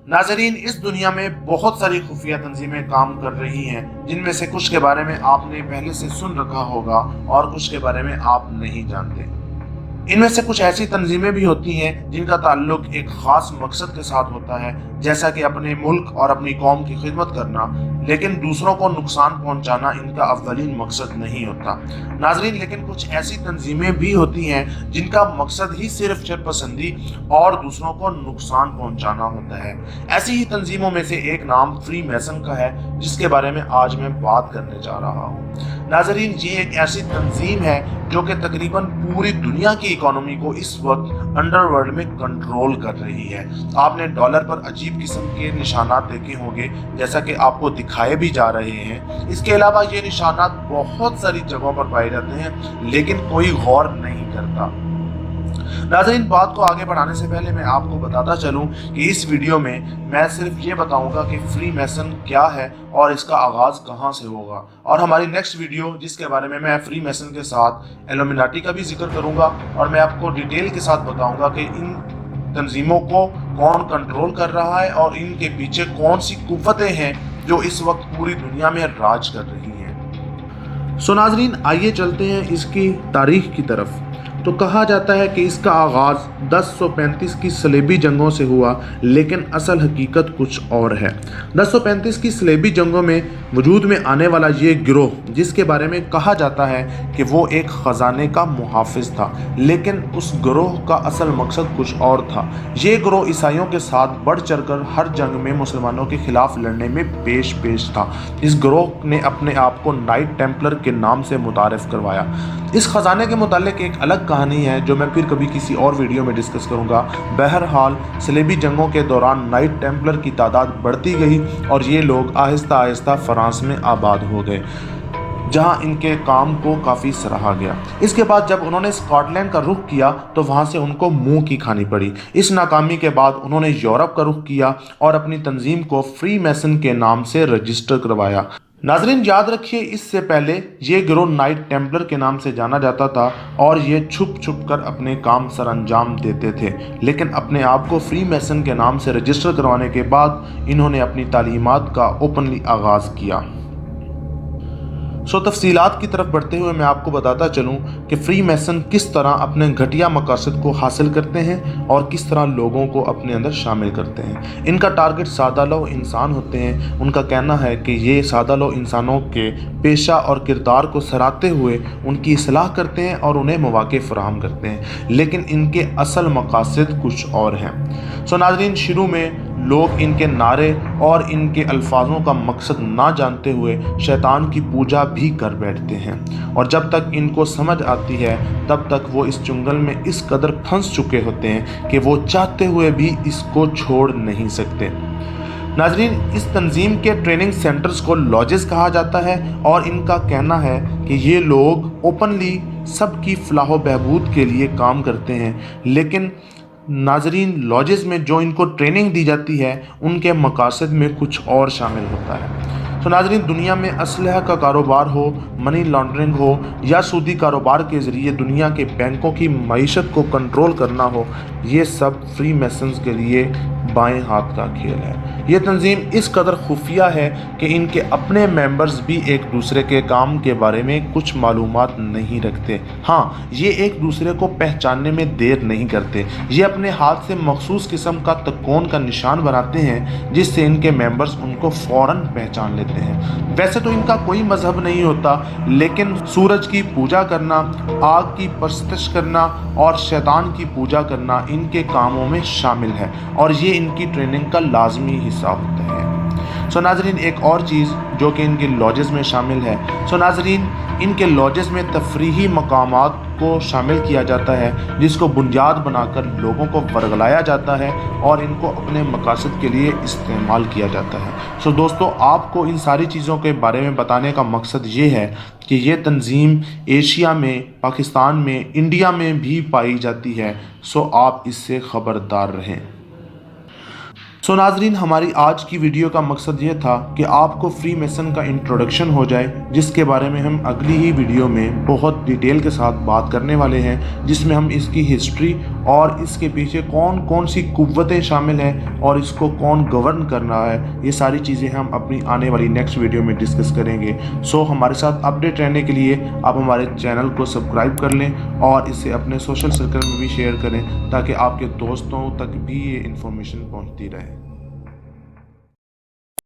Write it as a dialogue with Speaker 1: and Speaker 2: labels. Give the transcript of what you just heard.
Speaker 1: नाजरीन, इस दुनिया में बहुत सारी खुफिया तंजीमें काम कर रही हैं, जिनमें से कुछ के बारे में आपने पहले से सुन रखा होगा और कुछ के बारे में आप नहीं जानते। इनमें से कुछ ऐसी तंजीमें भी होती हैं जिनका ताल्लुक एक खास मकसद के साथ होता है, जैसा कि अपने मुल्क और अपनी कौम की खिदमत करना, लेकिन दूसरों को नुकसान पहुंचाना इनका अव्वलीन मकसद नहीं होता। नाजरीन, लेकिन कुछ ऐसी तंजीमें भी होती हैं जिनका मकसद ही सिर्फ शरपसंदी और दूसरों को नुकसान पहुंचाना होता है। ऐसी ही तंजीमों में से एक नाम फ्री मैसन का है, जिसके बारे में आज मैं बात करने जा रहा हूँ। नाजरीन, ये एक ऐसी तंजीम है जो कि तकरीबन पूरी दुनिया की इकोनॉमी को इस वक्त अंडरवर्ल्ड में कंट्रोल कर रही है। आपने डॉलर पर अजीब किस्म के निशानात देखे होंगे, जैसा कि आपको दिखाए भी जा रहे हैं। इसके अलावा ये निशानात बहुत सारी जगहों पर पाए जाते हैं, लेकिन कोई गौर नहीं करता। नाज़रीन, बात को आगे बढ़ाने से पहले मैं आपको बताता चलूं कि इस वीडियो में मैं सिर्फ ये बताऊंगा कि फ्री मैसन क्या है और इसका आगाज़ कहां से होगा, और हमारी नेक्स्ट वीडियो जिसके बारे में मैं फ्री मैसन के साथ इल्यूमिनाटी का भी जिक्र करूंगा, और मैं आपको डिटेल के साथ बताऊंगा कि इन तंजीमों को कौन कंट्रोल कर रहा है और इनके पीछे कौन सी कुव्वतें हैं जो इस वक्त पूरी दुनिया में राज कर रही हैं। सो नाज़रीन, आइए चलते हैं इसकी तारीख की तरफ। तो कहा जाता है कि इसका आगाज़ 1035 की सलेबी जंगों से हुआ, लेकिन असल हकीकत कुछ और है। 1035 की सलेबी जंगों में वजूद में आने वाला ये गिरोह, जिसके बारे में कहा जाता है कि वो एक ख़जाने का मुहाफिज था, लेकिन उस गिरोह का असल मकसद कुछ और था। ये गिरोह ईसाइयों के साथ बढ़ चढ़कर हर जंग में मुसलमानों के खिलाफ लड़ने में पेश था। इस गिरोह ने अपने आप को नाइट टेम्पलर के नाम से मुतारिफ करवाया। इस खजाने के मुतालिक एक अलग कहानी है जो मैं फिर कभी किसी और वीडियो में डिस्कस करूंगा। बहरहाल, सलेबी जंगों के दौरान नाइट टेम्पलर की तादाद बढ़ती गई और ये लोग आहिस्ता आहिस्ता फ्रांस में आबाद हो गए, जहां इनके काम को काफ़ी सराहा गया। इसके बाद जब उन्होंने स्कॉटलैंड का रुख किया तो वहां से उनको मुंह की खानी पड़ी। इस नाकामी के बाद उन्होंने यूरोप का रुख किया और अपनी तंजीम को फ्री मैसन के नाम से रजिस्टर करवाया। नाजरीन, याद रखिए, इससे पहले ये गिरोह नाइट टेम्पलर के नाम से जाना जाता था और ये छुप छुप कर अपने काम सर अंजाम देते थे, लेकिन अपने आप को फ्री मैसन के नाम से रजिस्टर करवाने के बाद इन्होंने अपनी तालीमात का ओपनली आगाज़ किया। सो तफसीलात की तरफ बढ़ते हुए मैं आपको बताता चलूँ कि फ्री मैसन किस तरह अपने घटिया मकासद को हासिल करते हैं और किस तरह लोगों को अपने अंदर शामिल करते हैं। इनका टारगेट सादा लो इंसान होते हैं। उनका कहना है कि ये सादा लो इंसानों के पेशा और किरदार को सराहते हुए उनकी इस्लाह करते हैं और उन्हें मौके फराहम करते हैं, लेकिन इनके असल मकासद कुछ और हैं। सो नाज़रीन, शुरू में लोग इनके नारे और इनके अल्फाजों का मकसद ना जानते हुए शैतान की पूजा भी कर बैठते हैं, और जब तक इनको समझ आती है तब तक वो इस चुंगल में इस कदर फंस चुके होते हैं कि वो चाहते हुए भी इसको छोड़ नहीं सकते। नाजरीन, इस तंजीम के ट्रेनिंग सेंटर्स को लॉजेस कहा जाता है और इनका कहना है कि ये लोग ओपनली सबकी फलाह बहबूद के लिए काम करते हैं, लेकिन नाजरीन, लॉजेस में जो इनको ट्रेनिंग दी जाती है उनके मकासद में कुछ और शामिल होता है। तो नाजरीन, दुनिया में असलहा का कारोबार हो, मनी लॉन्ड्रिंग हो या सूदी कारोबार के ज़रिए दुनिया के बैंकों की मईशत को कंट्रोल करना हो, ये सब फ्री मैसन्स के लिए बाएं हाथ का खेल है। ये तंजीम इस कदर खुफिया है कि इनके अपने मेंबर्स भी एक दूसरे के काम के बारे में कुछ मालूमात नहीं रखते। हाँ, ये एक दूसरे को पहचानने में देर नहीं करते। ये अपने हाथ से मखसूस किस्म का तकोन का निशान बनाते हैं, जिससे इनके मेंबर्स उनको फ़ौरन पहचान लेते हैं। वैसे तो इनका कोई मजहब नहीं होता, लेकिन सूरज की पूजा करना, आग की परस्तिश करना और शैतान की पूजा करना इनके कामों में शामिल है, और ये इनकी ट्रेनिंग का लाजमी हिस्सा होता है। सो नाजरीन, एक और चीज़ जो कि इनके लॉजेस में शामिल है, सो नाजरीन, इनके लॉजेस में तफरीही मकामात को शामिल किया जाता है, जिसको बुनियाद बनाकर लोगों को वर्गलाया जाता है और इनको अपने मकासद के लिए इस्तेमाल किया जाता है। सो दोस्तों, आपको इन सारी चीज़ों के बारे में बताने का मकसद ये है कि ये तंजीम एशिया में, पाकिस्तान में, इंडिया में भी पाई जाती है। सो आप इससे ख़बरदार रहें। सो नाजरीन, हमारी आज की वीडियो का मकसद ये था कि आपको फ्री मेसन का इंट्रोडक्शन हो जाए, जिसके बारे में हम अगली ही वीडियो में बहुत डिटेल के साथ बात करने वाले हैं, जिसमें हम इसकी हिस्ट्री और इसके पीछे कौन कौन सी कुव्वतें शामिल हैं और इसको कौन गवर्न कर रहा है, ये सारी चीज़ें हम अपनी आने वाली नेक्स्ट वीडियो में डिस्कस करेंगे। सो हमारे साथ अपडेट रहने के लिए आप हमारे चैनल को सब्सक्राइब कर लें और इसे अपने सोशल सर्कल में भी शेयर करें, ताकि आपके दोस्तों तक भी ये इन्फॉर्मेशन पहुँचती रहे।